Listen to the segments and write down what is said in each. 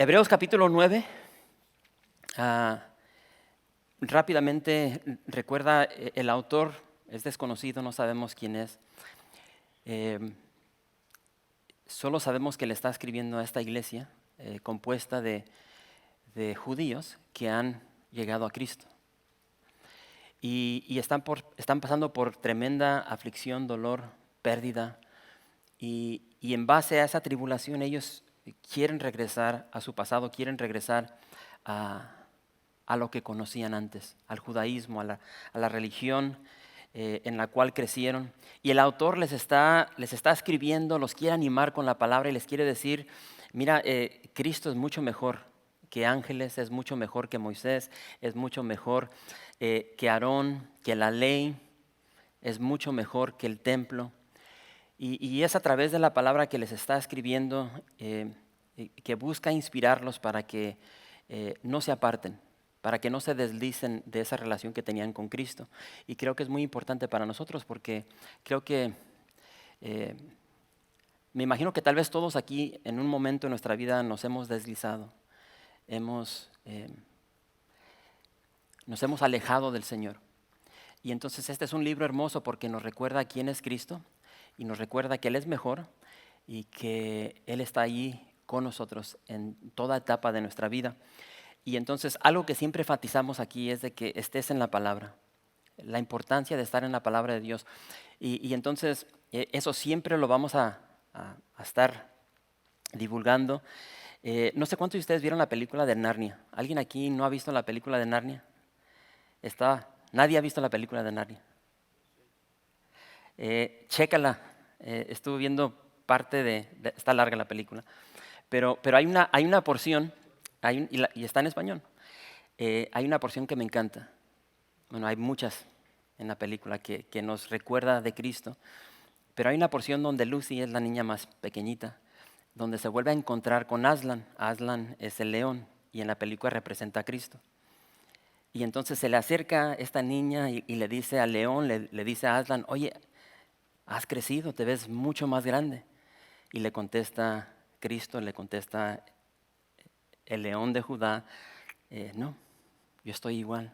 Hebreos capítulo 9, rápidamente recuerda, el autor es desconocido, no sabemos quién es. Solo sabemos que le está escribiendo a esta iglesia compuesta de judíos que han llegado a Cristo. Y están pasando por tremenda aflicción, dolor, pérdida. Y en base a esa tribulación ellos quieren regresar a su pasado, quieren regresar a lo que conocían antes, al judaísmo, a la religión en la cual crecieron. Y el autor les está escribiendo, los quiere animar con la palabra y les quiere decir, mira, Cristo es mucho mejor que ángeles, es mucho mejor que Moisés, es mucho mejor que Aarón, que la ley, es mucho mejor que el templo. Y es a través de la palabra que les está escribiendo, que busca inspirarlos para que no se aparten, para que no se deslicen de esa relación que tenían con Cristo. Y creo que es muy importante para nosotros porque creo que, me imagino que tal vez todos aquí en un momento de nuestra vida nos hemos deslizado, nos hemos alejado del Señor. Y entonces este es un libro hermoso porque nos recuerda quién es Cristo y nos recuerda que Él es mejor y que Él está ahí con nosotros en toda etapa de nuestra vida. Y entonces algo que siempre enfatizamos aquí es de que estés en la palabra, la importancia de estar en la palabra de Dios. Y entonces eso siempre lo vamos a estar divulgando. No sé cuántos de ustedes vieron la película de Narnia. ¿Alguien aquí no ha visto la película de Narnia? Nadie ha visto la película de Narnia. Chécala. Estuve viendo parte está larga la película, pero hay una porción, y está en español. Hay una porción que me encanta. Bueno, hay muchas en la película que nos recuerda de Cristo, pero hay una porción donde Lucy es la niña más pequeñita, donde se vuelve a encontrar con Aslan. Aslan es el león y en la película representa a Cristo. Y entonces se le acerca esta niña y le dice al león, le dice a Aslan, oye, has crecido, te ves mucho más grande. Y le contesta Cristo, le contesta el león de Judá, no, yo estoy igual.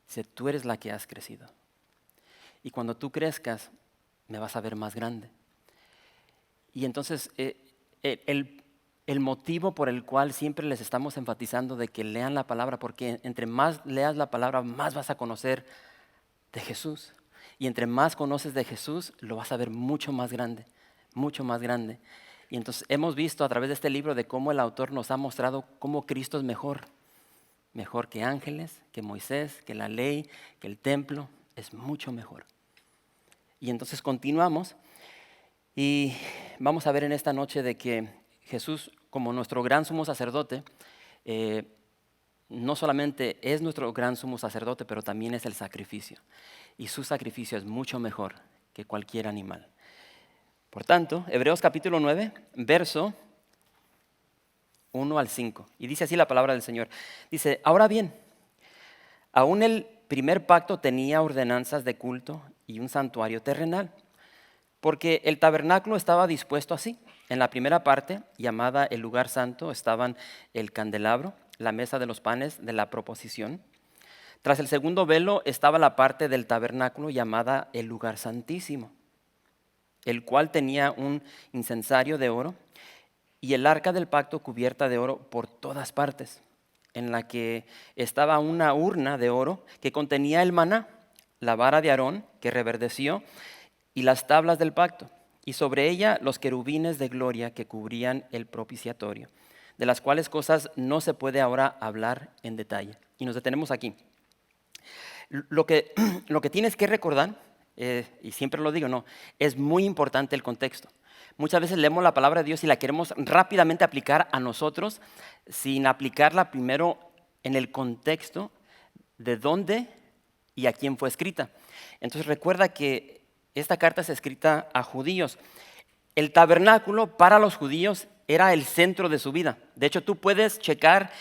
Dice, tú eres la que has crecido. Y cuando tú crezcas, me vas a ver más grande. Y entonces el motivo por el cual siempre les estamos enfatizando de que lean la palabra, porque entre más leas la palabra, más vas a conocer de Jesús. Y entre más conoces de Jesús, lo vas a ver mucho más grande, mucho más grande. Y entonces hemos visto a través de este libro de cómo el autor nos ha mostrado cómo Cristo es mejor. Mejor que ángeles, que Moisés, que la ley, que el templo, es mucho mejor. Y entonces continuamos y vamos a ver en esta noche de que Jesús, como nuestro gran sumo sacerdote, no solamente es nuestro gran sumo sacerdote, pero también es el sacrificio. Y su sacrificio es mucho mejor que cualquier animal. Por tanto, Hebreos capítulo 9, verso 1 al 5. Y dice así la palabra del Señor. Dice, ahora bien, aún el primer pacto tenía ordenanzas de culto y un santuario terrenal, porque el tabernáculo estaba dispuesto así. En la primera parte, llamada el lugar santo, estaban el candelabro, la mesa de los panes de la proposición. Tras el segundo velo estaba la parte del tabernáculo llamada el lugar santísimo, el cual tenía un incensario de oro y el arca del pacto cubierta de oro por todas partes, en la que estaba una urna de oro que contenía el maná, la vara de Aarón que reverdeció y las tablas del pacto, y sobre ella los querubines de gloria que cubrían el propiciatorio, de las cuales cosas no se puede ahora hablar en detalle. Y nos detenemos aquí. Lo que tienes que recordar, y siempre lo digo, no, es muy importante el contexto. Muchas veces leemos la palabra de Dios y la queremos rápidamente aplicar a nosotros sin aplicarla primero en el contexto de dónde y a quién fue escrita. Entonces recuerda que esta carta es escrita a judíos. El tabernáculo para los judíos era el centro de su vida. De hecho, tú puedes checar,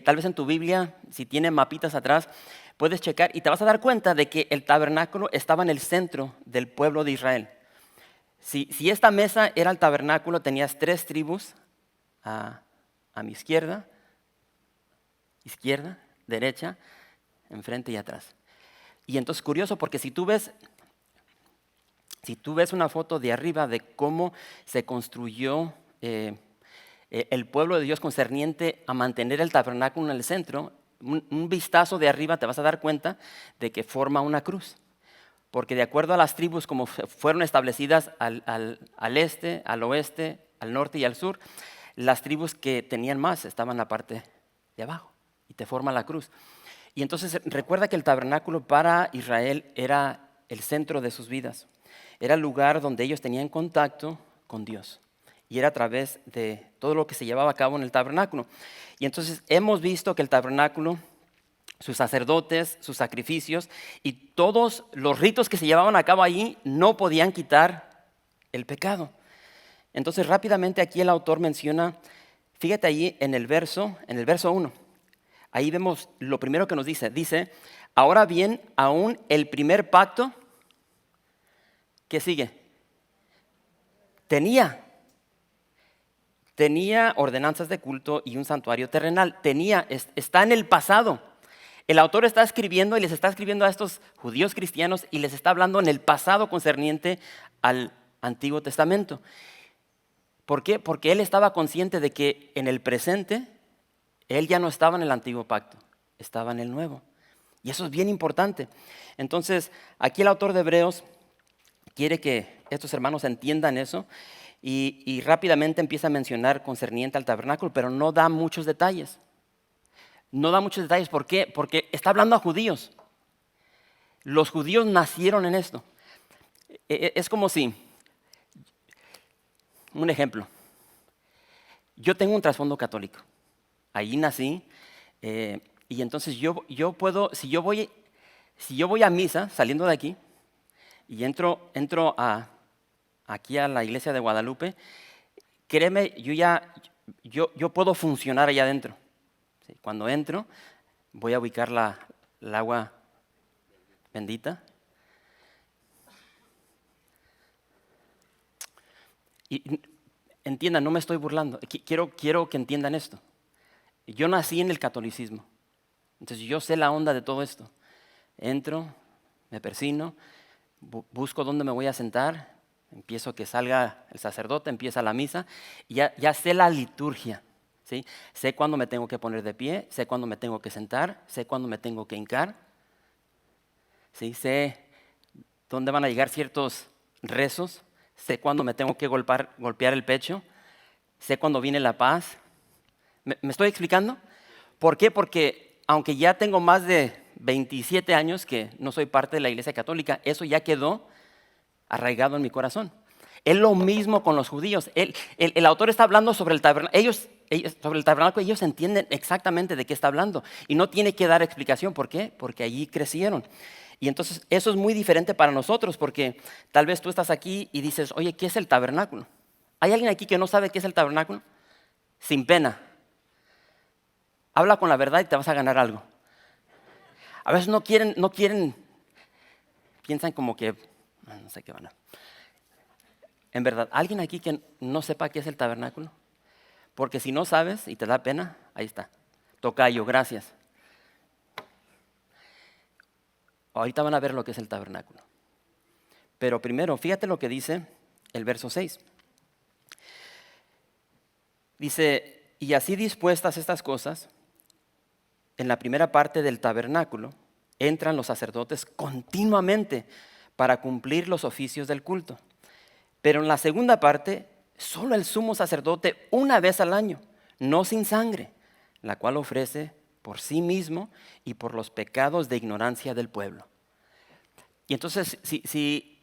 tal vez en tu Biblia, si tiene mapitas atrás, puedes checar y te vas a dar cuenta de que el tabernáculo estaba en el centro del pueblo de Israel. Si esta mesa era el tabernáculo, tenías 3 tribus a mi izquierda, derecha, enfrente y atrás. Y entonces curioso porque si tú ves una foto de arriba de cómo se construyó el pueblo de Dios concerniente a mantener el tabernáculo en el centro, un vistazo de arriba te vas a dar cuenta de que forma una cruz. Porque de acuerdo a las tribus como fueron establecidas al este, al oeste, al norte y al sur, las tribus que tenían más estaban en la parte de abajo y te forma la cruz. Y entonces recuerda que el tabernáculo para Israel era el centro de sus vidas. Era el lugar donde ellos tenían contacto con Dios. Y era a través de todo lo que se llevaba a cabo en el tabernáculo. Y entonces hemos visto que el tabernáculo, sus sacerdotes, sus sacrificios y todos los ritos que se llevaban a cabo allí no podían quitar el pecado. Entonces rápidamente aquí el autor menciona, fíjate allí en el verso 1. Ahí vemos lo primero que nos dice, ahora bien, aún el primer pacto, ¿qué sigue? Tenía ordenanzas de culto y un santuario terrenal. Está en el pasado. El autor está escribiendo y les está escribiendo a estos judíos cristianos y les está hablando en el pasado concerniente al Antiguo Testamento. ¿Por qué? Porque él estaba consciente de que en el presente él ya no estaba en el antiguo pacto, estaba en el nuevo. Y eso es bien importante. Entonces, aquí el autor de Hebreos quiere que estos hermanos entiendan eso y rápidamente empieza a mencionar concerniente al tabernáculo, pero no da muchos detalles. No da muchos detalles. ¿Por qué? Porque está hablando a judíos. Los judíos nacieron en esto. Es como si, un ejemplo, yo tengo un trasfondo católico. Ahí nací y entonces yo puedo, si yo voy a misa saliendo de aquí y entro aquí a la iglesia de Guadalupe, créeme, yo puedo funcionar allá adentro. ¿Sí? Cuando entro voy a ubicar el agua bendita. Y entiendan, no me estoy burlando. Quiero que entiendan esto. Yo nací en el catolicismo, entonces yo sé la onda de todo esto. Entro, me persino, busco dónde me voy a sentar, empiezo que salga el sacerdote, empieza la misa, y ya sé la liturgia. ¿Sí? Sé cuándo me tengo que poner de pie, sé cuándo me tengo que sentar, sé cuándo me tengo que hincar. ¿Sí? Sé dónde van a llegar ciertos rezos, sé cuándo me tengo que golpear el pecho, sé cuándo viene la paz. ¿Me estoy explicando? ¿Por qué? Porque aunque ya tengo más de 27 años que no soy parte de la Iglesia Católica, eso ya quedó arraigado en mi corazón. Es lo mismo con los judíos. El autor está hablando sobre el tabernáculo. Sobre el tabernáculo ellos entienden exactamente de qué está hablando. Y no tiene que dar explicación. ¿Por qué? Porque allí crecieron. Y entonces eso es muy diferente para nosotros porque tal vez tú estás aquí y dices, oye, ¿qué es el tabernáculo? ¿Hay alguien aquí que no sabe qué es el tabernáculo? Sin pena. Habla con la verdad y te vas a ganar algo. A veces no quieren, piensan como que, no sé qué van a. En verdad, ¿alguien aquí que no sepa qué es el tabernáculo? Porque si no sabes y te da pena, ahí está. Tocayo, gracias. Ahorita van a ver lo que es el tabernáculo. Pero primero, fíjate lo que dice el verso 6. Dice, y así dispuestas estas cosas, en la primera parte del tabernáculo entran los sacerdotes continuamente para cumplir los oficios del culto. Pero en la segunda parte, solo el sumo sacerdote una vez al año, no sin sangre, la cual ofrece por sí mismo y por los pecados de ignorancia del pueblo. Y entonces, si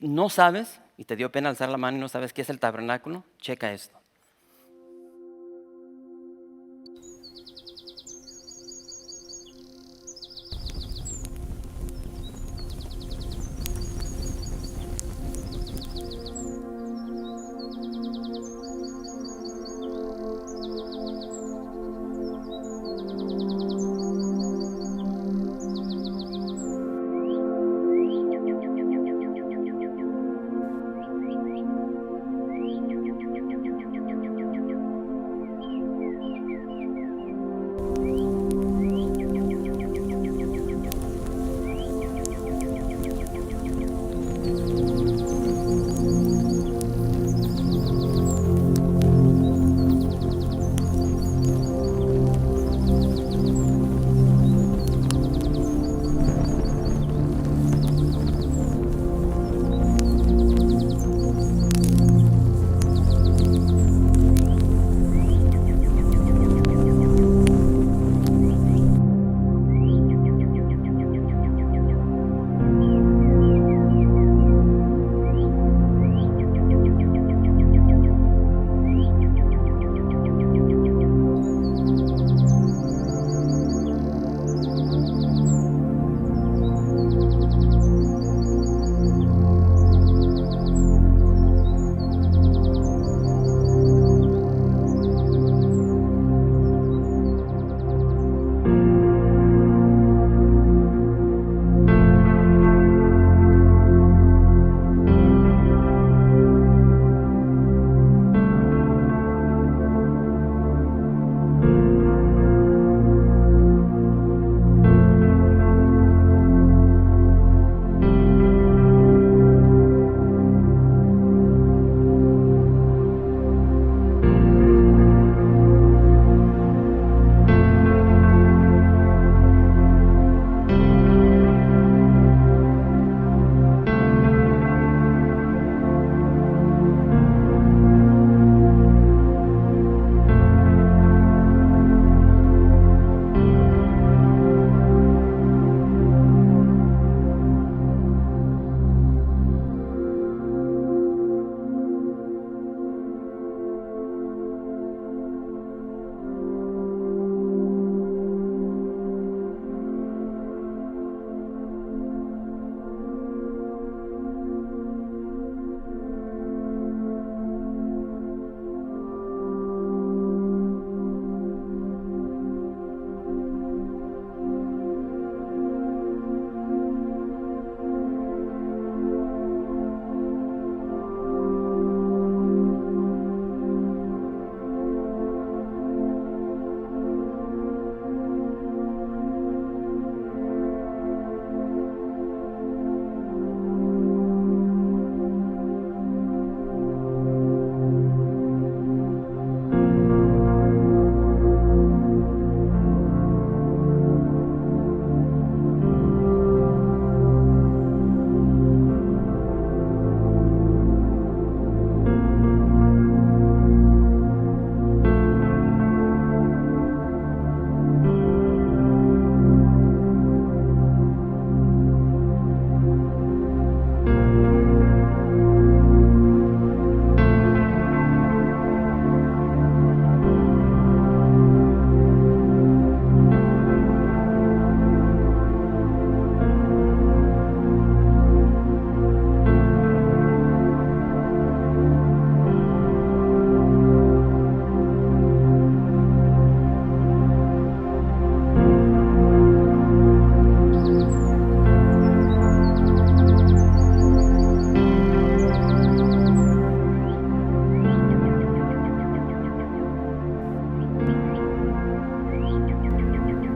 no sabes, y te dio pena alzar la mano y no sabes qué es el tabernáculo, checa esto.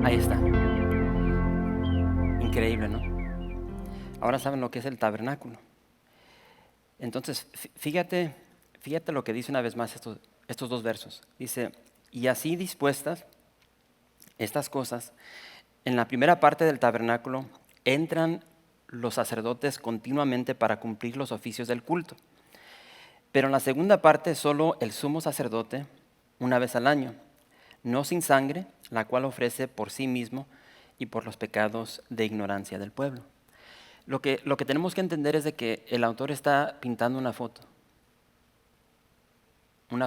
Ahí está. Increíble, ¿no? Ahora saben lo que es el tabernáculo. Entonces, fíjate lo que dice una vez más estos dos versos. Dice, y así dispuestas estas cosas, en la primera parte del tabernáculo entran los sacerdotes continuamente para cumplir los oficios del culto. Pero en la segunda parte solo el sumo sacerdote una vez al año, no sin sangre, la cual ofrece por sí mismo y por los pecados de ignorancia del pueblo. Lo que tenemos que entender es de que el autor está pintando una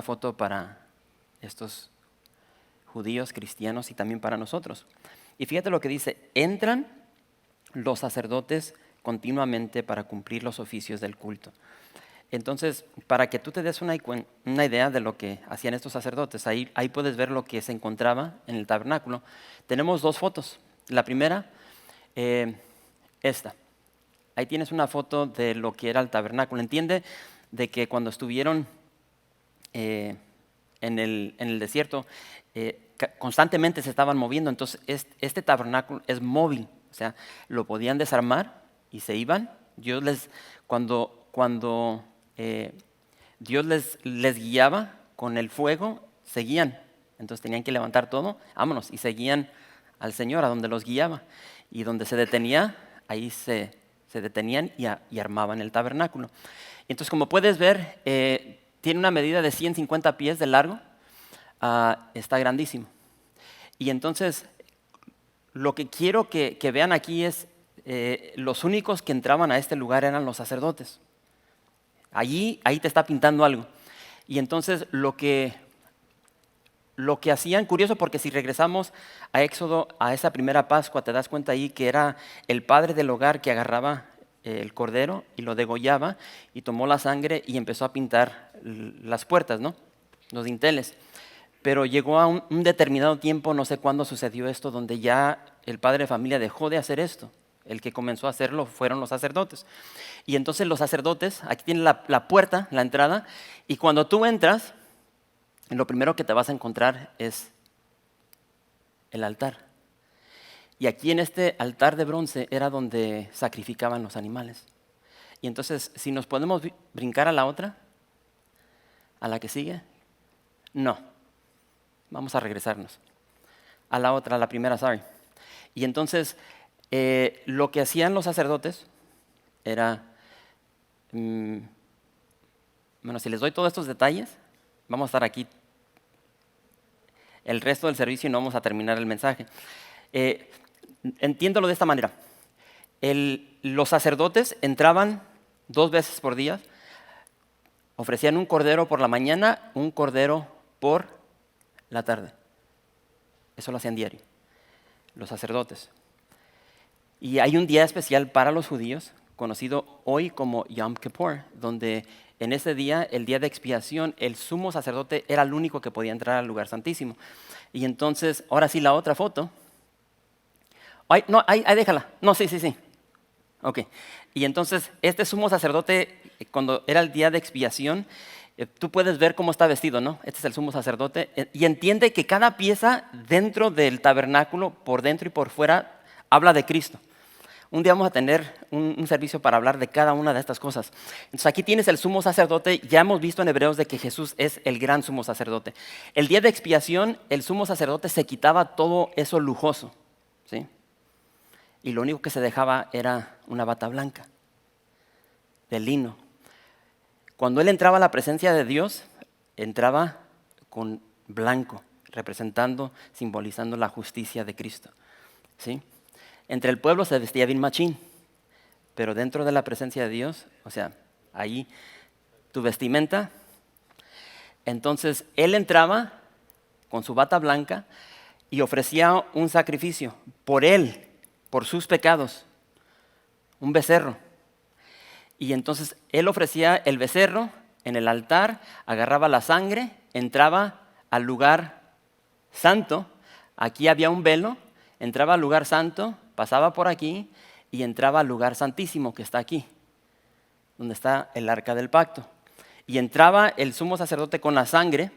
foto para estos judíos, cristianos y también para nosotros. Y fíjate lo que dice, entran los sacerdotes continuamente para cumplir los oficios del culto. Entonces, para que tú te des una idea de lo que hacían estos sacerdotes, ahí puedes ver lo que se encontraba en el tabernáculo. Tenemos dos fotos. La primera, esta. Ahí tienes una foto de lo que era el tabernáculo. Entiende de que cuando estuvieron en el desierto, constantemente se estaban moviendo. Entonces, este tabernáculo es móvil. O sea, lo podían desarmar y se iban. Cuando Dios les guiaba con el fuego, seguían. Entonces tenían que levantar todo, vámonos, y seguían al Señor a donde los guiaba. Y donde se detenía, ahí se detenían y armaban el tabernáculo. Entonces, como puedes ver, tiene una medida de 150 pies de largo, está grandísimo. Y entonces, lo que quiero que vean aquí es, los únicos que entraban a este lugar eran los sacerdotes. Ahí te está pintando algo. Y entonces lo que hacían, curioso porque si regresamos a Éxodo, a esa primera Pascua, te das cuenta ahí que era el padre del hogar que agarraba el cordero y lo degollaba y tomó la sangre y empezó a pintar las puertas, ¿no? Los dinteles. Pero llegó a un determinado tiempo, no sé cuándo sucedió esto, donde ya el padre de familia dejó de hacer esto. El que comenzó a hacerlo fueron los sacerdotes. Y entonces los sacerdotes, aquí tienen la puerta, la entrada, y cuando tú entras, lo primero que te vas a encontrar es el altar. Y aquí en este altar de bronce era donde sacrificaban los animales. Y entonces, si nos podemos brincar a la otra, a la que sigue, no. Vamos a regresarnos. A la otra, a la primera, sorry. Y entonces, lo que hacían los sacerdotes era, bueno, si les doy todos estos detalles, vamos a estar aquí el resto del servicio y no vamos a terminar el mensaje. Entiéndolo de esta manera. Los sacerdotes entraban 2 veces por día, ofrecían un cordero por la mañana, un cordero por la tarde. Eso lo hacían diario, los sacerdotes. Y hay un día especial para los judíos, conocido hoy como Yom Kippur, donde en ese día, el día de expiación, el sumo sacerdote era el único que podía entrar al lugar santísimo. Y entonces, ahora sí la otra foto. Ay, no, ahí déjala. No, sí. Ok. Y entonces, este sumo sacerdote, cuando era el día de expiación, tú puedes ver cómo está vestido, ¿no? Este es el sumo sacerdote. Y entiende que cada pieza dentro del tabernáculo, por dentro y por fuera, habla de Cristo. Un día vamos a tener un servicio para hablar de cada una de estas cosas. Entonces aquí tienes el sumo sacerdote. Ya hemos visto en Hebreos de que Jesús es el gran sumo sacerdote. El día de expiación, el sumo sacerdote se quitaba todo eso lujoso, ¿sí? Y lo único que se dejaba era una bata blanca, de lino. Cuando él entraba a la presencia de Dios, entraba con blanco, representando, simbolizando la justicia de Cristo, ¿sí? Entre el pueblo se vestía bien machín, pero dentro de la presencia de Dios, o sea, ahí tu vestimenta. Entonces él entraba con su bata blanca y ofrecía un sacrificio por él, por sus pecados, un becerro. Y entonces él ofrecía el becerro en el altar, agarraba la sangre, entraba al lugar santo. Aquí había un velo, entraba al lugar santo, pasaba por aquí y entraba al lugar santísimo que está aquí, donde está el arca del pacto. Y entraba el sumo sacerdote con la sangre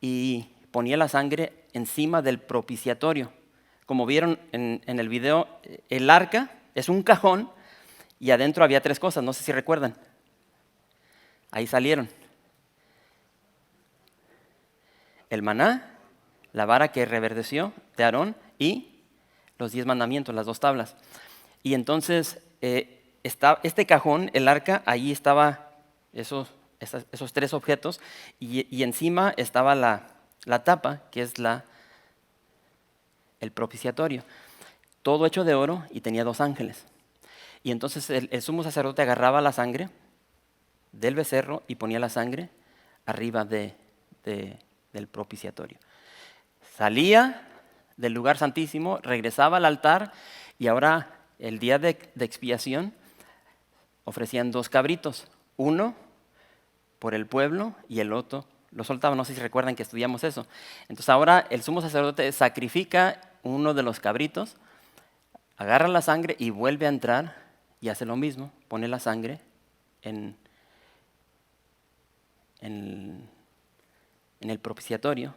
y ponía la sangre encima del propiciatorio, como vieron en el video, el arca es un cajón y adentro había 3 cosas, no sé si recuerdan. Ahí salieron. El maná, la vara que reverdeció de Aarón y los 10 mandamientos, las 2 tablas. Y entonces este cajón, el arca, ahí estaba esos 3 objetos y encima estaba la tapa, que es el propiciatorio, todo hecho de oro y tenía 2 ángeles. Y entonces el sumo sacerdote agarraba la sangre del becerro y ponía la sangre arriba del propiciatorio. Salía del lugar santísimo, regresaba al altar y ahora el día de expiación ofrecían 2 cabritos, uno por el pueblo y el otro lo soltaban. No sé si recuerdan que estudiamos eso. Entonces ahora el sumo sacerdote sacrifica uno de los cabritos, agarra la sangre y vuelve a entrar y hace lo mismo, pone la sangre en el propiciatorio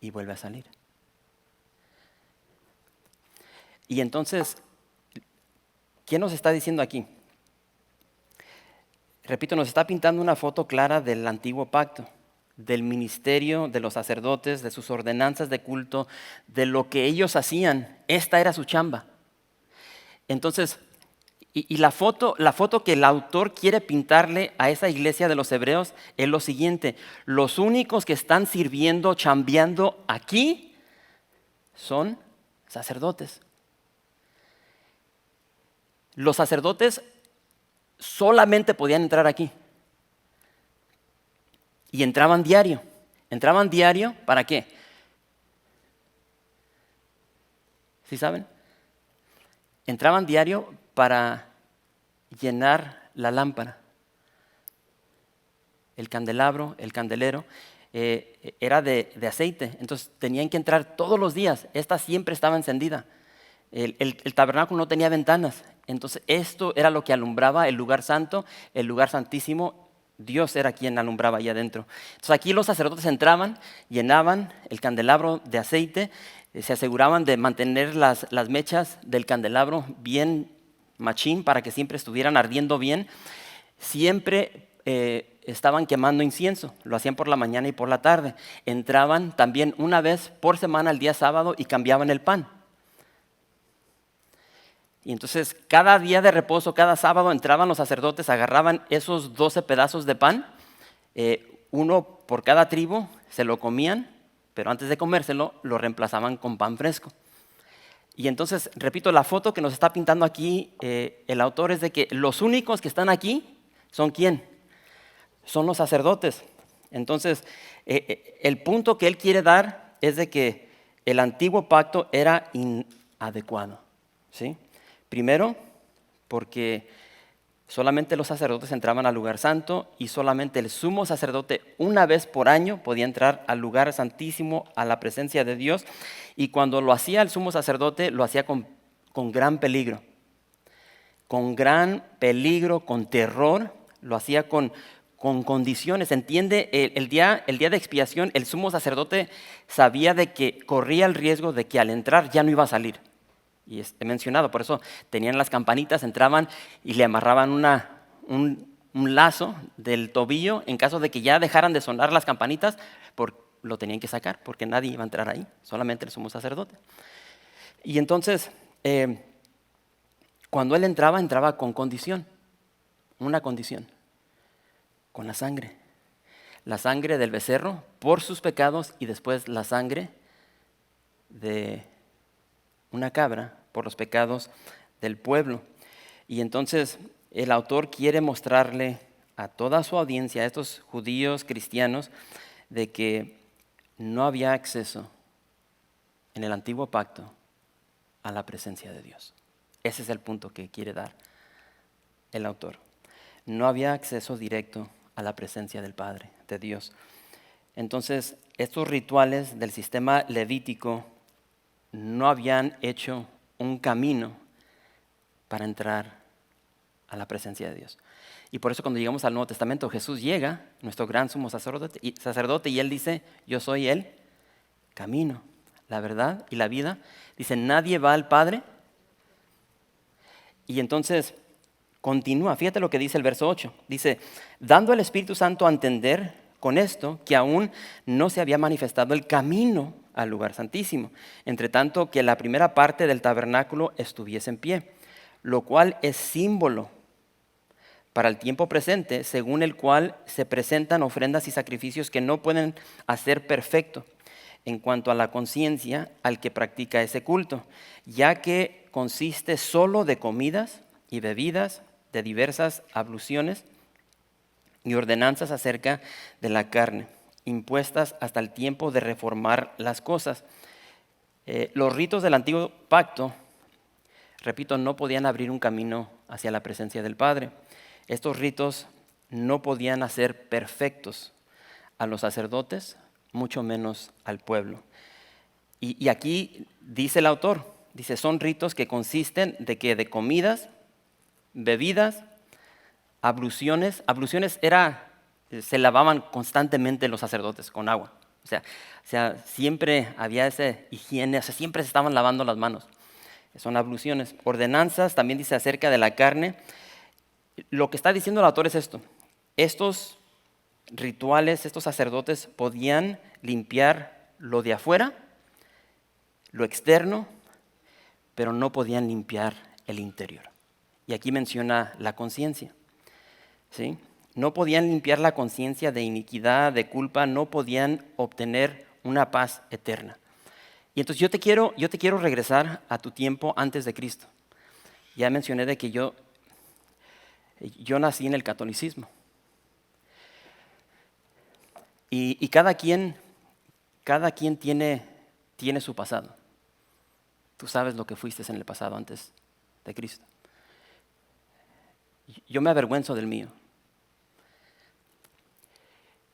y vuelve a salir. Y entonces, ¿qué nos está diciendo aquí? Repito, nos está pintando una foto clara del antiguo pacto, del ministerio de los sacerdotes, de sus ordenanzas de culto, de lo que ellos hacían. Esta era su chamba. Entonces, y la foto que el autor quiere pintarle a esa iglesia de los hebreos es lo siguiente: los únicos que están sirviendo, chambeando aquí, son sacerdotes. Los sacerdotes solamente podían entrar aquí. Y entraban diario. ¿Entraban diario para qué? ¿Sí saben? Entraban diario para llenar la lámpara. El candelabro, el candelero, era de aceite. Entonces tenían que entrar todos los días. Esta siempre estaba encendida. El tabernáculo no tenía ventanas. Entonces esto era lo que alumbraba el lugar santo, el lugar santísimo. Dios era quien alumbraba ahí adentro. Entonces aquí los sacerdotes entraban, llenaban el candelabro de aceite, se aseguraban de mantener las mechas del candelabro bien machín para que siempre estuvieran ardiendo bien. Siempre estaban quemando incienso, lo hacían por la mañana y por la tarde. Entraban también una vez por semana el día sábado y cambiaban el pan. Y entonces cada día de reposo, cada sábado entraban los sacerdotes, agarraban esos 12 pedazos de pan, uno por cada tribu, se lo comían, pero antes de comérselo lo reemplazaban con pan fresco. Y entonces, repito, la foto que nos está pintando aquí el autor es de que los únicos que están aquí son ¿quién? Son los sacerdotes. Entonces, el punto que él quiere dar es de que el antiguo pacto era inadecuado, ¿sí? Primero, porque solamente los sacerdotes entraban al lugar santo y solamente el sumo sacerdote una vez por año podía entrar al lugar santísimo, a la presencia de Dios. Y cuando lo hacía el sumo sacerdote, lo hacía con gran peligro. Con gran peligro, con terror, lo hacía con condiciones. ¿Entiende? El día de expiación, el sumo sacerdote sabía de que corría el riesgo de que al entrar ya no iba a salir. Y he mencionado, por eso tenían las campanitas, entraban y le amarraban un lazo del tobillo en caso de que ya dejaran de sonar las campanitas, lo tenían que sacar porque nadie iba a entrar ahí, solamente el sumo sacerdote. Y entonces, cuando él entraba con condición, una condición, con la sangre del becerro por sus pecados y después la sangre de una cabra por los pecados del pueblo. Y entonces el autor quiere mostrarle a toda su audiencia, a estos judíos cristianos, de que no había acceso en el antiguo pacto a la presencia de Dios. Ese es el punto que quiere dar el autor. No había acceso directo a la presencia del Padre, de Dios. Entonces, estos rituales del sistema levítico no habían hecho un camino para entrar a la presencia de Dios. Y por eso cuando llegamos al Nuevo Testamento, Jesús llega, nuestro gran sumo sacerdote, y él dice: yo soy el camino, la verdad y la vida. Dice, nadie va al Padre. Y entonces continúa, fíjate lo que dice el verso 8. Dice, dando al Espíritu Santo a entender con esto que aún no se había manifestado el camino al lugar santísimo, entre tanto que la primera parte del tabernáculo estuviese en pie, lo cual es símbolo para el tiempo presente, según el cual se presentan ofrendas y sacrificios que no pueden hacer perfecto en cuanto a la conciencia al que practica ese culto, ya que consiste solo de comidas y bebidas, de diversas abluciones y ordenanzas acerca de la carne, impuestas hasta el tiempo de reformar las cosas. Los ritos del antiguo pacto, repito, no podían abrir un camino hacia la presencia del Padre. Estos ritos no podían hacer perfectos a los sacerdotes, mucho menos al pueblo. Y aquí dice el autor, dice, son ritos que consisten de comidas, bebidas, abluciones. Abluciones se lavaban constantemente los sacerdotes con agua. O sea, siempre había esa higiene, o sea, siempre se estaban lavando las manos. Son abluciones. Ordenanzas, también dice acerca de la carne. Lo que está diciendo el autor es esto. Estos rituales, estos sacerdotes podían limpiar lo de afuera, lo externo, pero no podían limpiar el interior. Y aquí menciona la conciencia. ¿Sí? No podían limpiar la conciencia de iniquidad, de culpa, no podían obtener una paz eterna. Y entonces yo te quiero regresar a tu tiempo antes de Cristo. Ya mencioné de que yo nací en el catolicismo. Y cada quien tiene su pasado. Tú sabes lo que fuiste en el pasado antes de Cristo. Yo me avergüenzo del mío.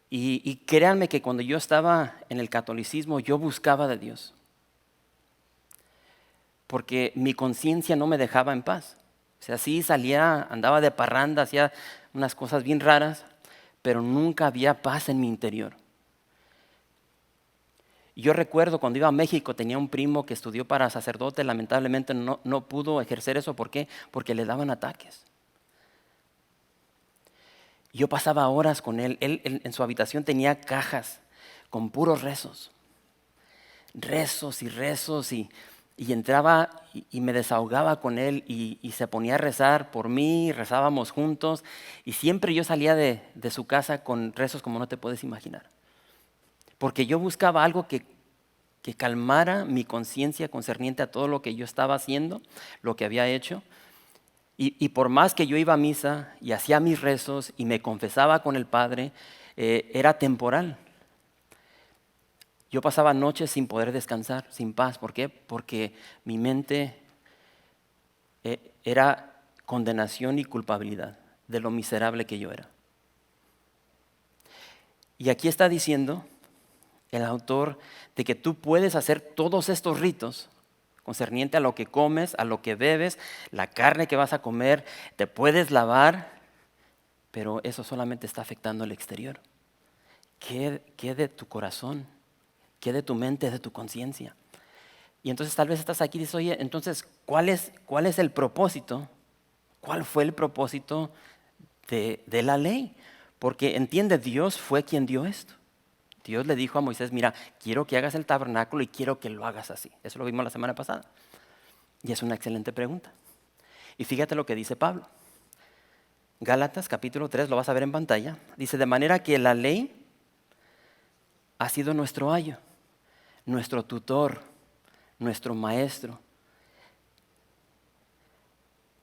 Y créanme que cuando yo estaba en el catolicismo, yo buscaba de Dios. Porque mi conciencia no me dejaba en paz. O sea, sí salía, andaba de parranda, hacía unas cosas bien raras, pero nunca había paz en mi interior. Yo recuerdo cuando iba a México, tenía un primo que estudió para sacerdote, lamentablemente no pudo ejercer eso. ¿Por qué? Porque le daban ataques. Yo pasaba horas con él. Él en su habitación tenía cajas con puros rezos. Rezos y rezos y entraba y me desahogaba con él y se ponía a rezar por mí, rezábamos juntos y siempre yo salía de su casa con rezos como no te puedes imaginar. Porque yo buscaba algo que calmara mi conciencia concerniente a todo lo que yo estaba haciendo, lo que había hecho. Y por más que yo iba a misa y hacía mis rezos y me confesaba con el Padre, era temporal. Yo pasaba noches sin poder descansar, sin paz. ¿Por qué? Porque mi mente era condenación y culpabilidad de lo miserable que yo era. Y aquí está diciendo el autor de que tú puedes hacer todos estos ritos concerniente a lo que comes, a lo que bebes, la carne que vas a comer, te puedes lavar, pero eso solamente está afectando el exterior. ¿Qué de tu corazón? ¿Qué de tu mente, de tu conciencia? Y entonces tal vez estás aquí y dices, oye, entonces, ¿cuál es el propósito? ¿Cuál fue el propósito de la ley? Porque entiende, Dios fue quien dio esto. Dios le dijo a Moisés, mira, quiero que hagas el tabernáculo y quiero que lo hagas así. Eso lo vimos la semana pasada. Y es una excelente pregunta. Y fíjate lo que dice Pablo. Gálatas capítulo 3, lo vas a ver en pantalla. Dice, de manera que la ley ha sido nuestro ayo, nuestro tutor, nuestro maestro.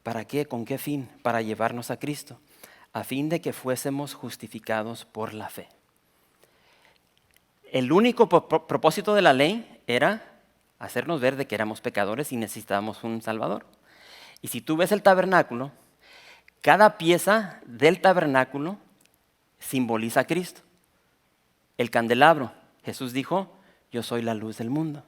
¿Para qué? ¿Con qué fin? Para llevarnos a Cristo, a fin de que fuésemos justificados por la fe. El único propósito de la ley era hacernos ver de que éramos pecadores y necesitábamos un Salvador. Y si tú ves el tabernáculo, cada pieza del tabernáculo simboliza a Cristo. El candelabro, Jesús dijo, yo soy la luz del mundo.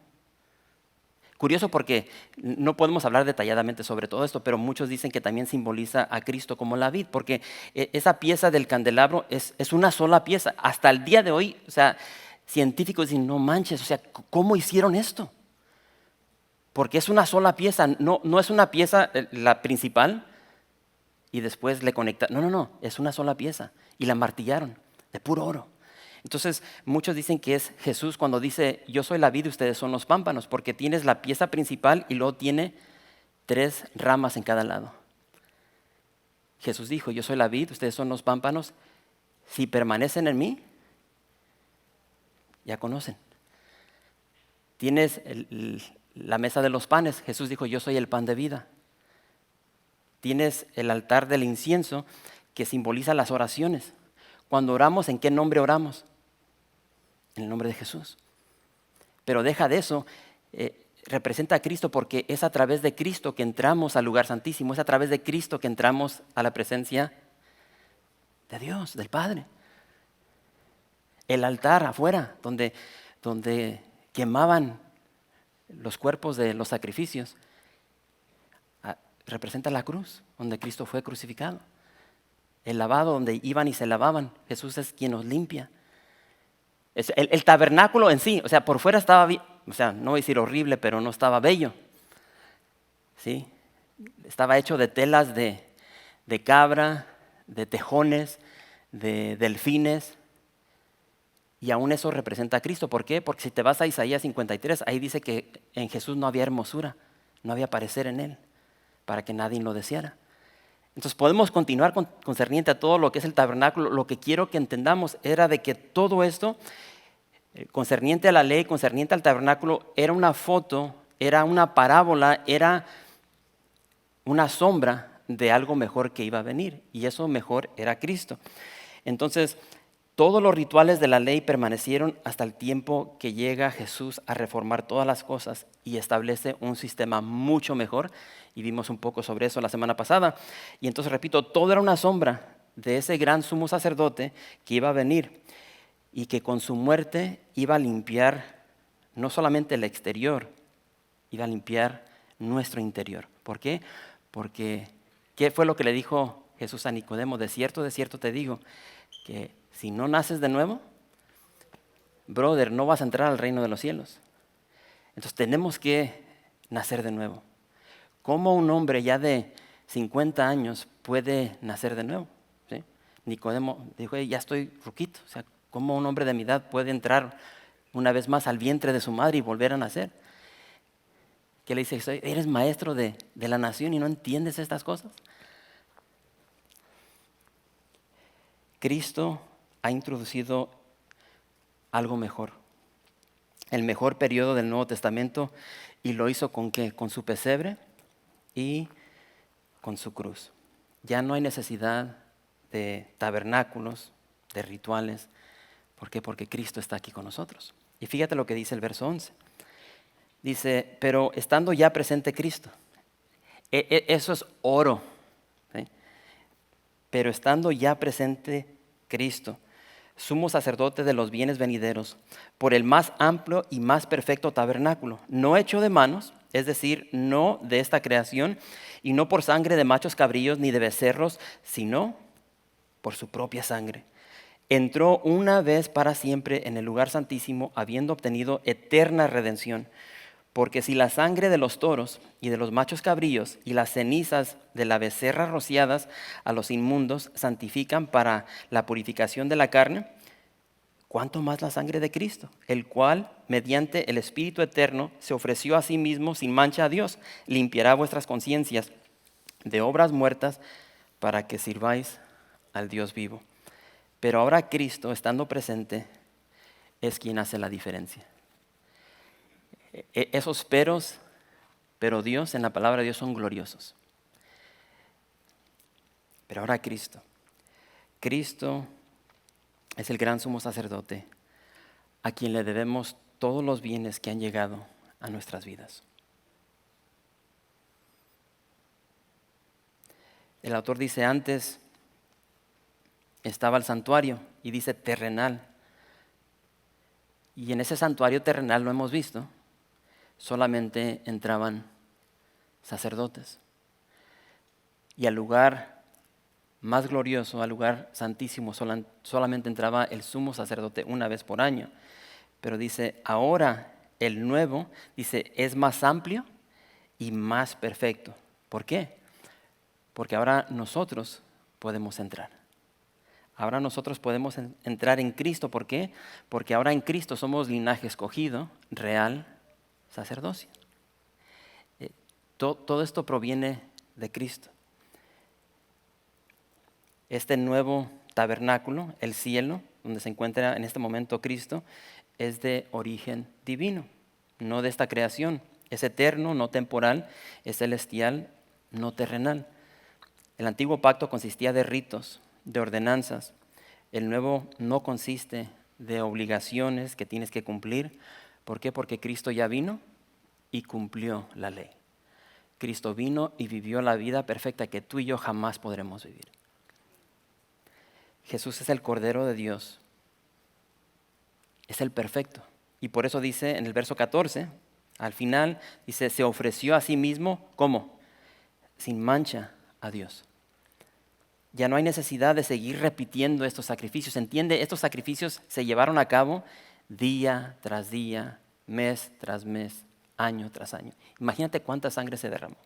Curioso porque no podemos hablar detalladamente sobre todo esto, pero muchos dicen que también simboliza a Cristo como la vid, porque esa pieza del candelabro es una sola pieza. Hasta el día de hoy, o sea, científicos dicen, no manches, o sea, ¿cómo hicieron esto? Porque es una sola pieza, no es una pieza la principal y después le conectaron. No, es una sola pieza y la martillaron de puro oro. Entonces, muchos dicen que es Jesús cuando dice, yo soy la vid y ustedes son los pámpanos, porque tienes la pieza principal y luego tiene 3 ramas en cada lado. Jesús dijo, yo soy la vid, ustedes son los pámpanos. Si permanecen en mí, ya conocen. Tienes la mesa de los panes. Jesús dijo, yo soy el pan de vida. Tienes el altar del incienso que simboliza las oraciones. Cuando oramos, ¿en qué nombre oramos? En el nombre de Jesús. Pero deja de eso, representa a Cristo porque es a través de Cristo que entramos al lugar santísimo, es a través de Cristo que entramos a la presencia de Dios, del Padre. El altar afuera, donde quemaban los cuerpos de los sacrificios, representa la cruz, donde Cristo fue crucificado. El lavado, donde iban y se lavaban, Jesús es quien nos limpia. El tabernáculo en sí, o sea, por fuera estaba, o sea, no voy a decir horrible, pero no estaba bello. ¿Sí? Estaba hecho de telas de cabra, de tejones, de delfines. Y aún eso representa a Cristo. ¿Por qué? Porque si te vas a Isaías 53, ahí dice que en Jesús no había hermosura, no había parecer en Él, para que nadie lo deseara. Entonces podemos continuar concerniente a todo lo que es el tabernáculo. Lo que quiero que entendamos era de que todo esto, concerniente a la ley, concerniente al tabernáculo, era una foto, era una parábola, era una sombra de algo mejor que iba a venir. Y eso mejor era Cristo. Entonces, todos los rituales de la ley permanecieron hasta el tiempo que llega Jesús a reformar todas las cosas y establece un sistema mucho mejor. Y vimos un poco sobre eso la semana pasada. Y entonces, repito, todo era una sombra de ese gran sumo sacerdote que iba a venir y que con su muerte iba a limpiar no solamente el exterior, iba a limpiar nuestro interior. ¿Por qué? Porque, ¿qué fue lo que le dijo Jesús a Nicodemo? De cierto te digo, que si no naces de nuevo, brother, no vas a entrar al reino de los cielos. Entonces tenemos que nacer de nuevo. ¿Cómo un hombre ya de 50 años puede nacer de nuevo? ¿Sí? Nicodemo dijo, ya estoy ruquito. O sea, ¿cómo un hombre de mi edad puede entrar una vez más al vientre de su madre y volver a nacer? ¿Qué le dice? ¿Eres maestro de la nación y no entiendes estas cosas? Cristo ha introducido algo mejor, el mejor periodo del Nuevo Testamento, y lo hizo ¿con qué? Con su pesebre y con su cruz. Ya no hay necesidad de tabernáculos, de rituales. ¿Por qué? Porque Cristo está aquí con nosotros. Y fíjate lo que dice el verso 11. Dice, pero estando ya presente Cristo, eso es oro, ¿sí? Pero estando ya presente Cristo, sumo sacerdote de los bienes venideros, por el más amplio y más perfecto tabernáculo, no hecho de manos, es decir, no de esta creación, y no por sangre de machos cabríos ni de becerros, sino por su propia sangre. Entró una vez para siempre en el lugar santísimo, habiendo obtenido eterna redención. Porque si la sangre de los toros y de los machos cabríos y las cenizas de la becerra rociadas a los inmundos santifican para la purificación de la carne, ¿cuánto más la sangre de Cristo, el cual, mediante el Espíritu eterno, se ofreció a sí mismo sin mancha a Dios, limpiará vuestras conciencias de obras muertas para que sirváis al Dios vivo? Pero ahora Cristo, estando presente, es quien hace la diferencia. Esos pero Dios, en la palabra de Dios, son gloriosos. Pero ahora Cristo. Cristo es el gran sumo sacerdote a quien le debemos todos los bienes que han llegado a nuestras vidas. El autor dice, antes estaba el santuario, y dice terrenal. Y en ese santuario terrenal, lo hemos visto, solamente entraban sacerdotes. Y al lugar más glorioso, al lugar santísimo, solamente entraba el sumo sacerdote una vez por año. Pero dice, ahora el nuevo, dice, es más amplio y más perfecto. ¿Por qué? Porque ahora nosotros podemos entrar. Ahora nosotros podemos entrar en Cristo. ¿Por qué? Porque ahora en Cristo somos linaje escogido, real, sacerdocio. Todo esto proviene de Cristo. Este nuevo tabernáculo, el cielo, donde se encuentra en este momento Cristo, es de origen divino, no de esta creación. Es eterno, no temporal, es celestial, no terrenal. El antiguo pacto consistía de ritos, de ordenanzas. El nuevo no consiste de obligaciones que tienes que cumplir. ¿Por qué? Porque Cristo ya vino y cumplió la ley. Cristo vino y vivió la vida perfecta que tú y yo jamás podremos vivir. Jesús es el Cordero de Dios. Es el perfecto. Y por eso dice en el verso 14, al final, dice, se ofreció a sí mismo, ¿cómo? Sin mancha a Dios. Ya no hay necesidad de seguir repitiendo estos sacrificios. ¿Entiende? Estos sacrificios se llevaron a cabo día tras día, mes tras mes, año tras año. Imagínate cuánta sangre se derramó.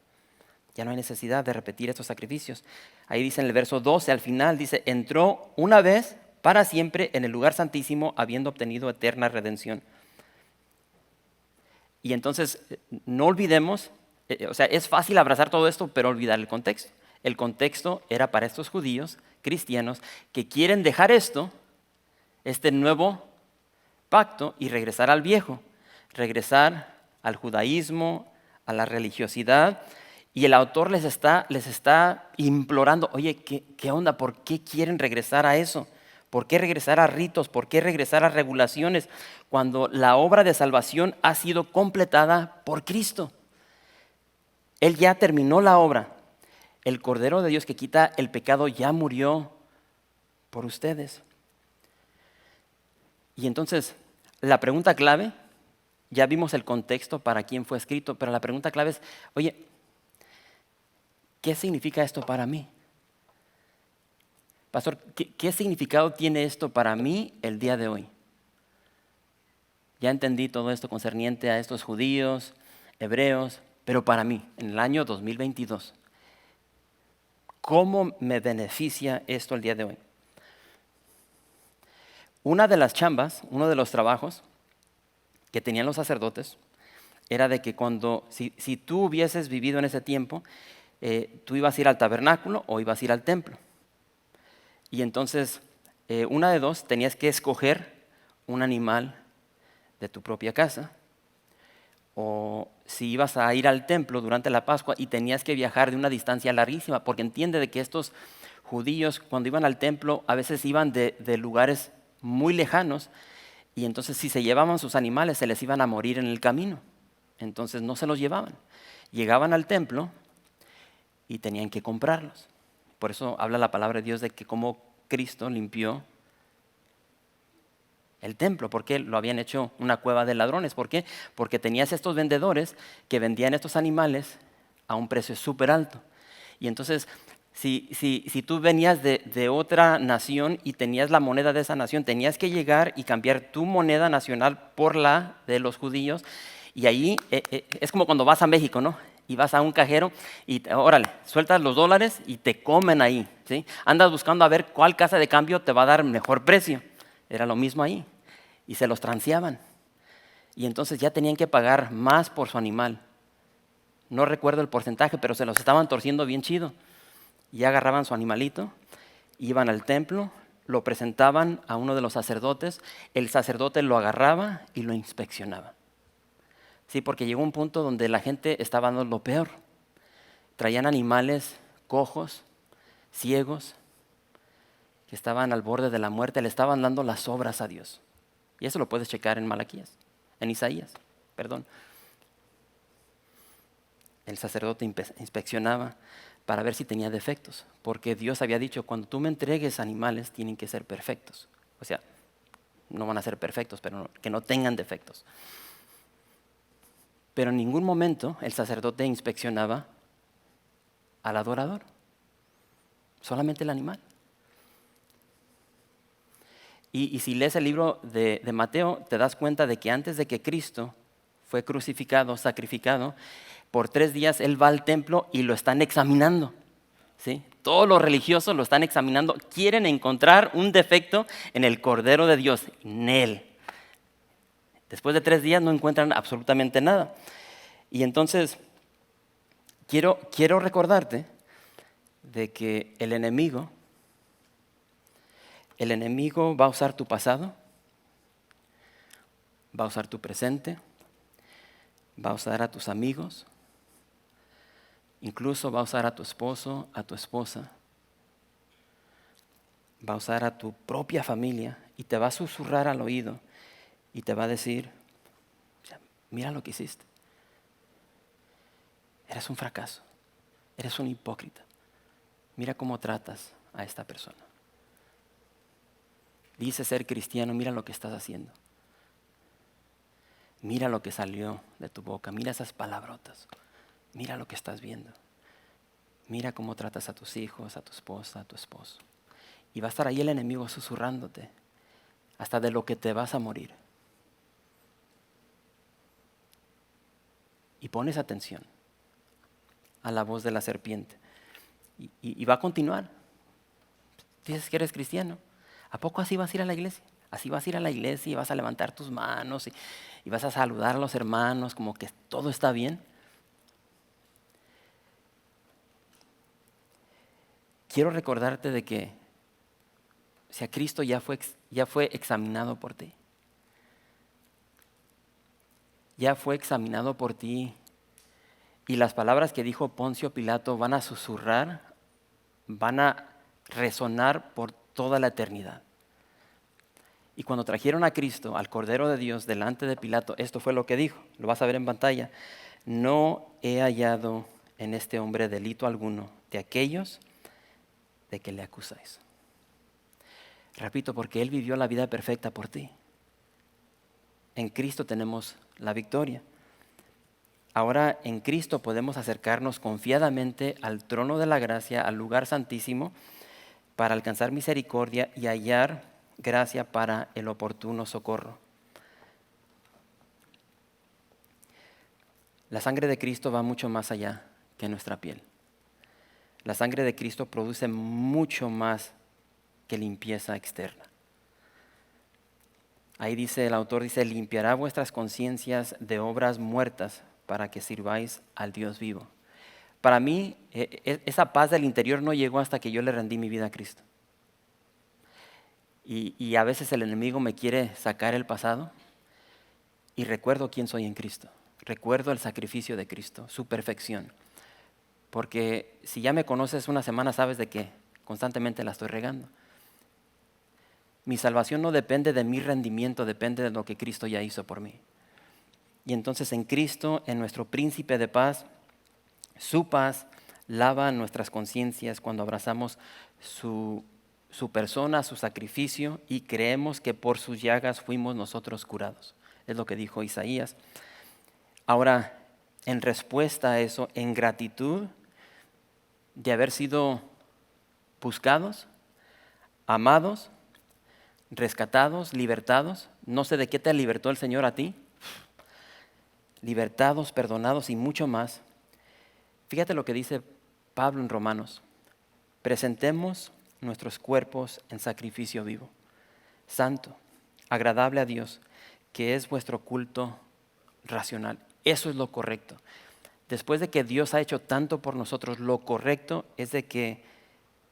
Ya no hay necesidad de repetir estos sacrificios. Ahí dice en el verso 12, al final dice, entró una vez para siempre en el lugar santísimo, habiendo obtenido eterna redención. Y entonces, no olvidemos, o sea, es fácil abrazar todo esto, pero olvidar el contexto. El contexto era para estos judíos, cristianos, que quieren dejar este nuevo pacto y regresar al viejo, regresar al judaísmo, a la religiosidad. Y el autor les está implorando, oye, ¿qué onda? ¿Por qué quieren regresar a eso? ¿Por qué regresar a ritos? ¿Por qué regresar a regulaciones? Cuando la obra de salvación ha sido completada por Cristo. Él ya terminó la obra. El Cordero de Dios que quita el pecado ya murió por ustedes. Y entonces, la pregunta clave, ya vimos el contexto para quién fue escrito, pero la pregunta clave es, oye, ¿qué significa esto para mí? Pastor, ¿qué significado tiene esto para mí el día de hoy? Ya entendí todo esto concerniente a estos judíos, hebreos, pero para mí, en el año 2022, ¿cómo me beneficia esto el día de hoy? Una de las chambas, uno de los trabajos que tenían los sacerdotes era de que si tú hubieses vivido en ese tiempo, tú ibas a ir al tabernáculo o ibas a ir al templo. Y entonces, una de dos, tenías que escoger un animal de tu propia casa, o si ibas a ir al templo durante la Pascua y tenías que viajar de una distancia larguísima, porque entiende de que estos judíos cuando iban al templo a veces iban de lugares muy lejanos, y entonces si se llevaban sus animales se les iban a morir en el camino, entonces no se los llevaban. Llegaban al templo y tenían que comprarlos. Por eso habla la palabra de Dios de que como Cristo limpió el templo, porque lo habían hecho una cueva de ladrones. ¿Por qué? Porque tenías estos vendedores que vendían estos animales a un precio súper alto. Y entonces, si tú venías de otra nación y tenías la moneda de esa nación, tenías que llegar y cambiar tu moneda nacional por la de los judíos. Y ahí es como cuando vas a México, ¿no? Y vas a un cajero y órale, sueltas los dólares y te comen ahí, ¿sí? Andas buscando a ver cuál casa de cambio te va a dar mejor precio. Era lo mismo ahí. Y se los transeaban. Y entonces ya tenían que pagar más por su animal. No recuerdo el porcentaje, pero se los estaban torciendo bien chido. Y agarraban su animalito, iban al templo, lo presentaban a uno de los sacerdotes, el sacerdote lo agarraba y lo inspeccionaba. Sí, porque llegó un punto donde la gente estaba dando lo peor. Traían animales cojos, ciegos, que estaban al borde de la muerte, le estaban dando las obras a Dios. Y eso lo puedes checar en Isaías, perdón. El sacerdote inspeccionaba para ver si tenía defectos, porque Dios había dicho, cuando tú me entregues animales, tienen que ser perfectos. O sea, no van a ser perfectos, pero que no tengan defectos. Pero en ningún momento el sacerdote inspeccionaba al adorador, solamente el animal. Y si lees el libro de Mateo, te das cuenta de que antes de que Cristo fue crucificado, sacrificado, por 3 días Él va al templo y lo están examinando. ¿Sí? Todos los religiosos lo están examinando, quieren encontrar un defecto en el Cordero de Dios, en Él. Después de 3 días no encuentran absolutamente nada. Y entonces, quiero recordarte de que el enemigo va a usar tu pasado, va a usar tu presente, va a usar a tus amigos, incluso va a usar a tu esposo, a tu esposa, va a usar a tu propia familia y te va a susurrar al oído y te va a decir, mira lo que hiciste. Eres un fracaso, eres un hipócrita. Mira cómo tratas a esta persona. Dices ser cristiano, mira lo que estás haciendo. Mira lo que salió de tu boca, mira esas palabrotas. Mira lo que estás viendo. Mira cómo tratas a tus hijos, a tu esposa, a tu esposo. Y va a estar ahí el enemigo susurrándote hasta de lo que te vas a morir. Y pones atención a la voz de la serpiente. Y va a continuar. Dices que eres cristiano. ¿A poco así vas a ir a la iglesia? Así vas a ir a la iglesia y vas a levantar tus manos y vas a saludar a los hermanos como que todo está bien. Quiero recordarte de que si Cristo ya fue examinado por ti. Ya fue examinado por ti. Y las palabras que dijo Poncio Pilato van a susurrar, van a resonar por toda la eternidad. Y cuando trajeron a Cristo, al Cordero de Dios, delante de Pilato, esto fue lo que dijo, lo vas a ver en pantalla. No he hallado en este hombre delito alguno de aquellos de que le acusáis. Repito, porque Él vivió la vida perfecta por ti. En Cristo tenemos la victoria. Ahora en Cristo podemos acercarnos confiadamente al trono de la gracia, al lugar santísimo, para alcanzar misericordia y hallar gracia para el oportuno socorro. La sangre de Cristo va mucho más allá que nuestra piel. La sangre de Cristo produce mucho más que limpieza externa. Ahí dice, el autor dice, limpiará vuestras conciencias de obras muertas para que sirváis al Dios vivo. Para mí, esa paz del interior no llegó hasta que yo le rendí mi vida a Cristo. Y a veces el enemigo me quiere sacar el pasado y recuerdo quién soy en Cristo. Recuerdo el sacrificio de Cristo, su perfección. Porque si ya me conoces una semana, sabes de que constantemente la estoy regando. Mi salvación no depende de mi rendimiento, depende de lo que Cristo ya hizo por mí. Y entonces en Cristo, en nuestro príncipe de paz, su paz lava nuestras conciencias cuando abrazamos su persona, su sacrificio y creemos que por sus llagas fuimos nosotros curados. Es lo que dijo Isaías. Ahora, en respuesta a eso, en gratitud de haber sido buscados, amados, rescatados, libertados, no sé de qué te libertó el Señor a ti, libertados, perdonados y mucho más. Fíjate lo que dice Pablo en Romanos. Presentemos nuestros cuerpos en sacrificio vivo, santo, agradable a Dios, que es vuestro culto racional. Eso es lo correcto. Después de que Dios ha hecho tanto por nosotros, lo correcto es de que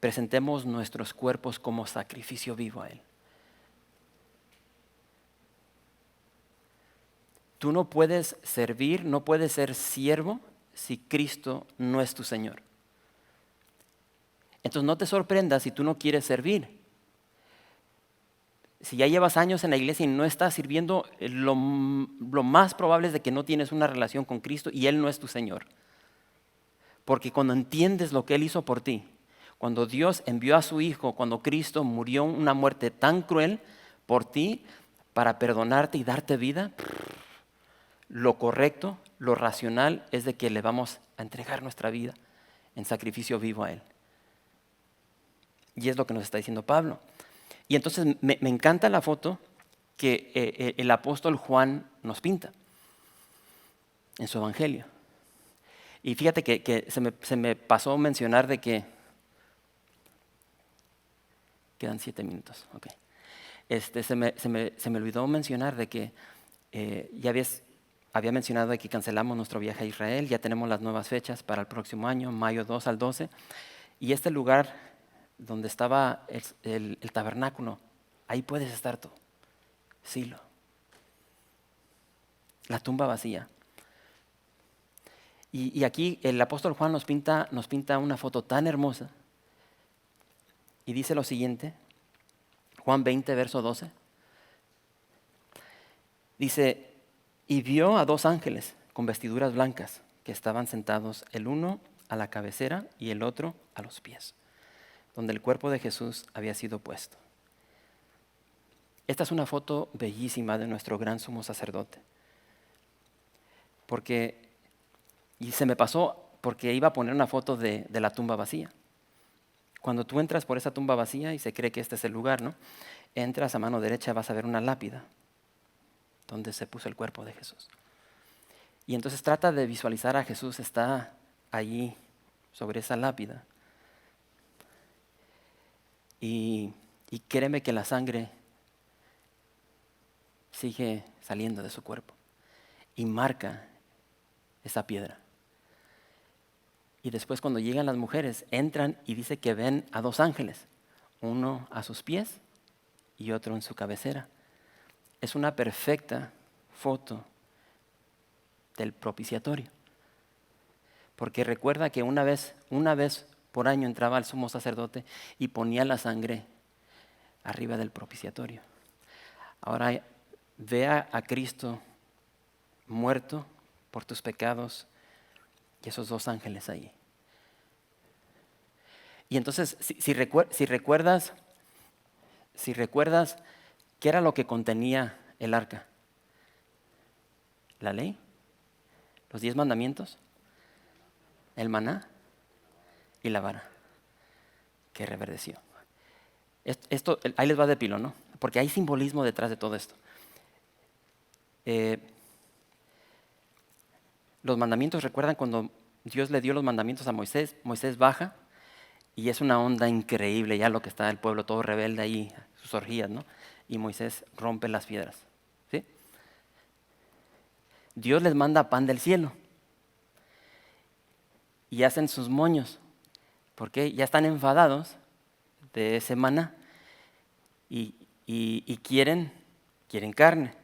presentemos nuestros cuerpos como sacrificio vivo a Él. Tú no puedes servir, no puedes ser siervo si Cristo no es tu Señor. Entonces no te sorprendas si tú no quieres servir. Si ya llevas años en la iglesia y no estás sirviendo, lo más probable es de que no tienes una relación con Cristo y Él no es tu Señor. Porque cuando entiendes lo que Él hizo por ti, cuando Dios envió a su Hijo, cuando Cristo murió una muerte tan cruel por ti para perdonarte y darte vida, lo correcto, lo racional es de que le vamos a entregar nuestra vida en sacrificio vivo a Él. Y es lo que nos está diciendo Pablo. Y entonces me encanta la foto que el apóstol Juan nos pinta en su evangelio. Y fíjate que se me pasó mencionar de que... Quedan 7 minutos, ok. Se me olvidó mencionar de que había mencionado de que cancelamos nuestro viaje a Israel, ya tenemos las nuevas fechas para el próximo año, mayo 2 al 12. Y este lugar donde estaba el tabernáculo, ahí puedes estar tú, Silo. La tumba vacía. Y aquí el apóstol Juan nos pinta una foto tan hermosa. Y dice lo siguiente, Juan 20, verso 12. Dice, y vio a 2 ángeles con vestiduras blancas que estaban sentados, el uno a la cabecera y el otro a los pies, donde el cuerpo de Jesús había sido puesto. Esta es una foto bellísima de nuestro gran sumo sacerdote. Y se me pasó porque iba a poner una foto de la tumba vacía. Cuando tú entras por esa tumba vacía y se cree que este es el lugar, ¿no? Entras a mano derecha, vas a ver una lápida donde se puso el cuerpo de Jesús. Y entonces trata de visualizar a Jesús, está allí sobre esa lápida. Y créeme que la sangre sigue saliendo de su cuerpo y marca esa piedra. Y después cuando llegan las mujeres, entran y dice que ven a 2 ángeles, uno a sus pies y otro en su cabecera. Es una perfecta foto del propiciatorio. Porque recuerda que una vez por año entraba el sumo sacerdote y ponía la sangre arriba del propiciatorio. Ahora vea a Cristo muerto por tus pecados y esos 2 ángeles ahí. Y entonces, si recuerdas qué era lo que contenía el arca, la ley, los 10 mandamientos, el maná y la vara que reverdeció. Esto, ahí les va de pilo, ¿no? Porque hay simbolismo detrás de todo esto. Los mandamientos, ¿recuerdan cuando Dios le dio los mandamientos a Moisés? Moisés baja y es una onda increíble ya lo que está el pueblo todo rebelde ahí, sus orgías, ¿no? Y Moisés rompe las piedras, ¿sí? Dios les manda pan del cielo y hacen sus moños, porque ya están enfadados de ese maná y quieren carne.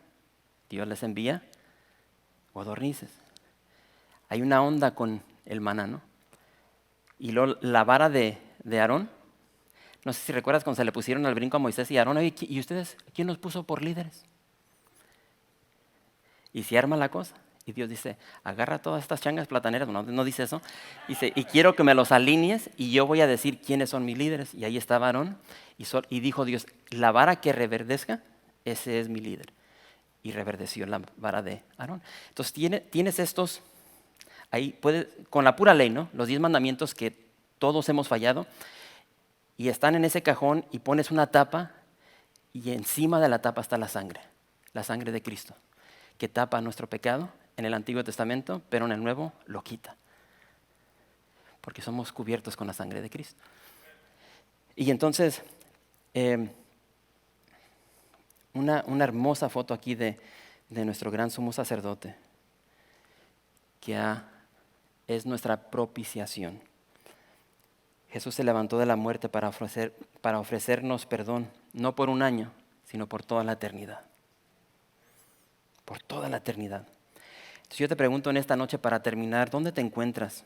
Dios les envía codornices. Hay una onda con el maná, ¿no? Y luego la vara de Aarón, no sé si recuerdas cuando se le pusieron al brinco a Moisés y a Aarón, ¿y ustedes quién los puso por líderes? Y se arma la cosa. Y Dios dice, agarra todas estas changas plataneras, no dice eso. Dice, y quiero que me los alinees y yo voy a decir quiénes son mis líderes. Y ahí estaba Aarón y dijo Dios, la vara que reverdezca, ese es mi líder. Y reverdeció la vara de Aarón. Entonces tienes estos, ahí con la pura ley, ¿no? Los 10 mandamientos que todos hemos fallado. Y están en ese cajón y pones una tapa y encima de la tapa está la sangre de Cristo, que tapa nuestro pecado en el Antiguo Testamento, pero en el Nuevo lo quita, porque somos cubiertos con la sangre de Cristo. Y entonces, una hermosa foto aquí de nuestro gran sumo sacerdote, que es nuestra propiciación. Jesús se levantó de la muerte para ofrecernos perdón, no por un año, sino por toda la eternidad. Por toda la eternidad. Entonces yo te pregunto en esta noche para terminar, ¿dónde te encuentras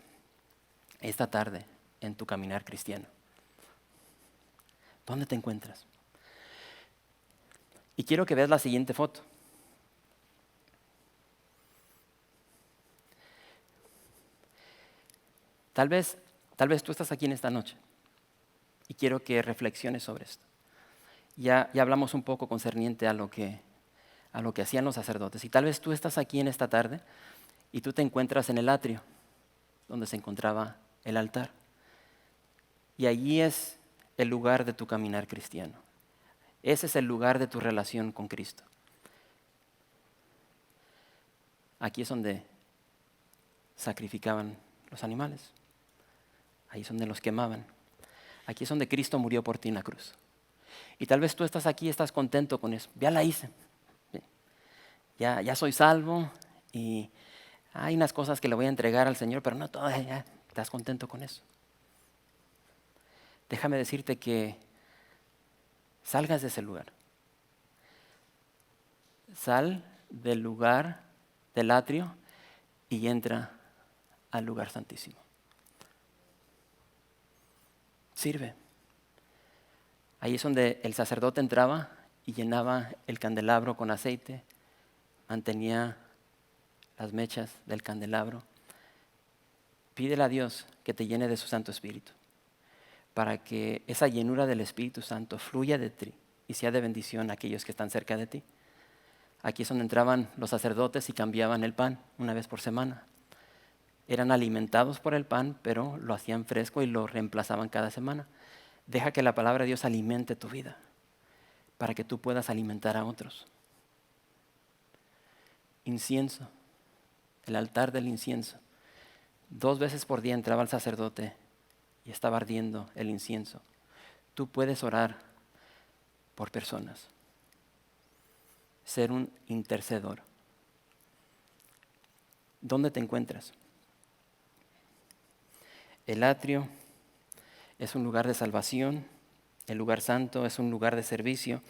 esta tarde en tu caminar cristiano? ¿Dónde te encuentras? Y quiero que veas la siguiente foto. Tal vez tú estás aquí en esta noche y quiero que reflexiones sobre esto. Ya hablamos un poco concerniente a lo que hacían los sacerdotes. Y tal vez tú estás aquí en esta tarde y tú te encuentras en el atrio donde se encontraba el altar. Y allí es el lugar de tu caminar cristiano. Ese es el lugar de tu relación con Cristo. Aquí es donde sacrificaban los animales. Ahí es donde los quemaban. Aquí es donde Cristo murió por ti en la cruz. Y tal vez tú estás aquí y estás contento con eso. Ya la hice. Ya soy salvo y hay unas cosas que le voy a entregar al Señor, pero no todas. Ya estás contento con eso. Déjame decirte que salgas de ese lugar. Sal del lugar del atrio y entra al lugar santísimo. Sirve. Ahí es donde el sacerdote entraba y llenaba el candelabro con aceite, mantenía las mechas del candelabro. Pídele a Dios que te llene de su Santo Espíritu, para que esa llenura del Espíritu Santo fluya de ti y sea de bendición a aquellos que están cerca de ti. Aquí es donde entraban los sacerdotes y cambiaban el pan una vez por semana. Eran alimentados por el pan, pero lo hacían fresco y lo reemplazaban cada semana. Deja que la palabra de Dios alimente tu vida, para que tú puedas alimentar a otros. Incienso, el altar del incienso. 2 veces por día entraba el sacerdote y estaba ardiendo el incienso. Tú puedes orar por personas, ser un intercedor. ¿Dónde te encuentras? El atrio es un lugar de salvación, el lugar santo es un lugar de servicio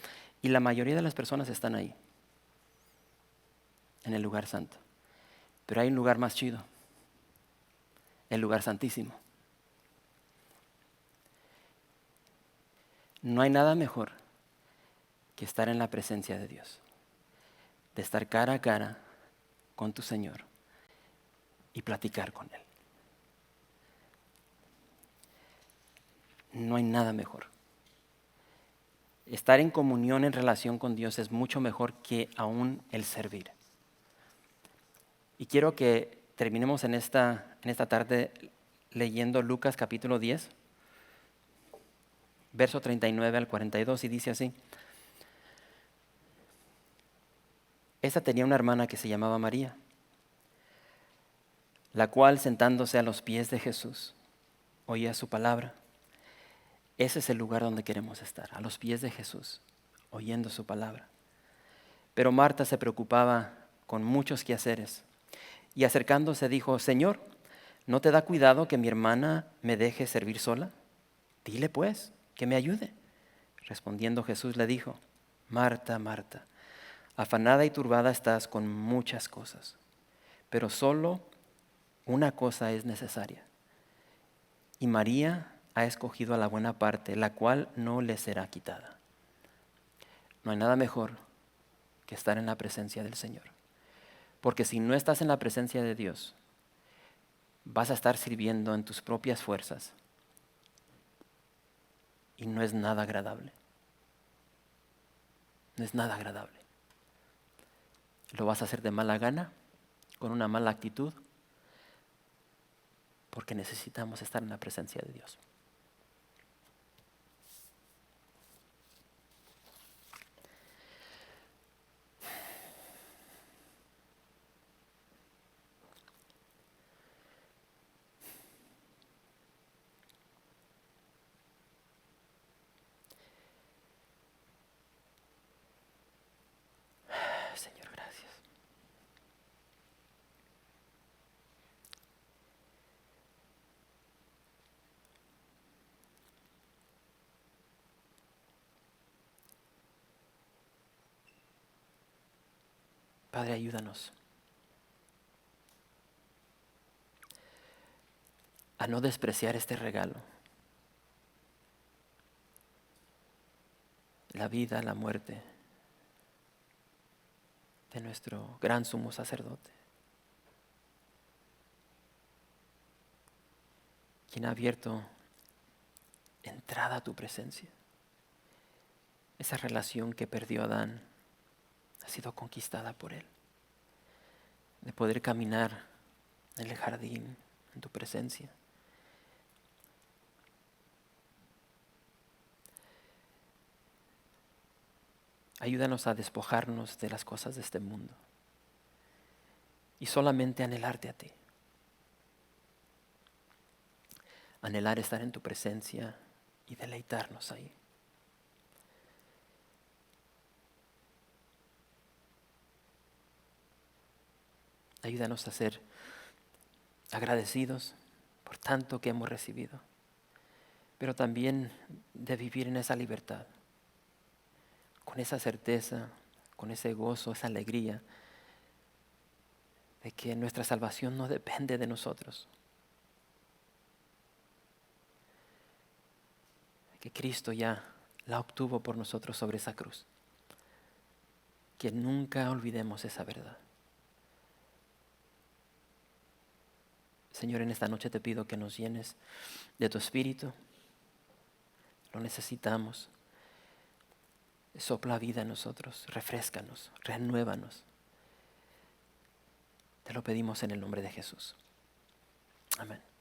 y la mayoría de las personas están ahí, en el lugar santo. Pero hay un lugar más chido, el lugar santísimo. No hay nada mejor que estar en la presencia de Dios, de estar cara a cara con tu Señor y platicar con Él. No hay nada mejor. Estar en comunión, en relación con Dios es mucho mejor que aún el servir. Y quiero que terminemos en esta tarde leyendo Lucas capítulo 10, verso 39 al 42, y dice así. Esta tenía una hermana que se llamaba María, la cual, sentándose a los pies de Jesús, oía su palabra. Ese es el lugar donde queremos estar, a los pies de Jesús, oyendo su palabra. Pero Marta se preocupaba con muchos quehaceres y acercándose dijo: Señor, ¿no te da cuidado que mi hermana me deje servir sola? Dile pues que me ayude. Respondiendo Jesús le dijo: Marta, Marta, afanada y turbada estás con muchas cosas, pero solo una cosa es necesaria. Y María ha escogido a la buena parte, la cual no le será quitada. No hay nada mejor que estar en la presencia del Señor. Porque si no estás en la presencia de Dios, vas a estar sirviendo en tus propias fuerzas. Y no es nada agradable. No es nada agradable. Lo vas a hacer de mala gana, con una mala actitud, porque necesitamos estar en la presencia de Dios. Señor, gracias. Padre, ayúdanos a no despreciar este regalo. La vida, la muerte de nuestro gran sumo sacerdote, quien ha abierto entrada a tu presencia. Esa relación que perdió Adán ha sido conquistada por él. De poder caminar en el jardín, en tu presencia. Ayúdanos a despojarnos de las cosas de este mundo y solamente anhelarte a ti. Anhelar estar en tu presencia y deleitarnos ahí. Ayúdanos a ser agradecidos por tanto que hemos recibido, pero también de vivir en esa libertad, con esa certeza, con ese gozo, esa alegría de que nuestra salvación no depende de nosotros, que Cristo ya la obtuvo por nosotros sobre esa cruz. Que nunca olvidemos esa verdad. Señor, en esta noche te pido que nos llenes de tu Espíritu. Lo necesitamos. Sopla vida en nosotros, refréscanos, renuévanos. Te lo pedimos en el nombre de Jesús. Amén.